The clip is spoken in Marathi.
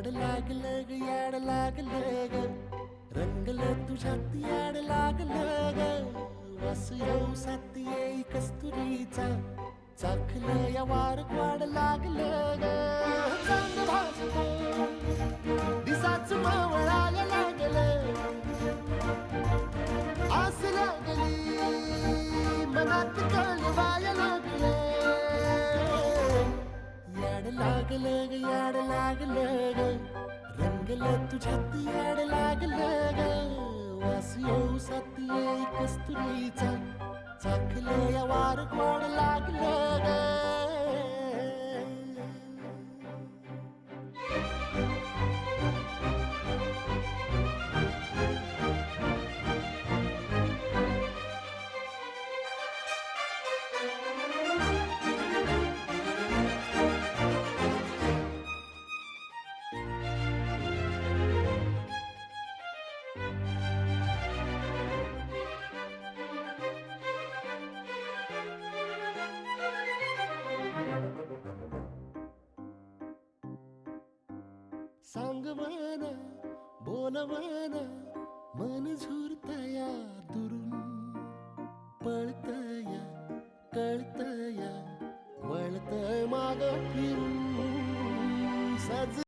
याड लागलं ग याड लागलं ग रंगलं तुझ्यात याड लागलं ग वास येऊ साथ येई कस्तुरीचा चाखलं या वार वाड लागलं ग चांद भासतो दिसाच मावळायला लागलं आस लागली मनात कळवायला लागलं याड लागलं ग याड लागलं ग रंगलं तुझ्यात याड लागलं ग वास येऊ साथ येई कस्तुरीचा चाखलं या वार गोड लागलं ग सांगवाना बोलवाना मन झुरतया दुरून पळतया कळतया वळतय माग फिरून सज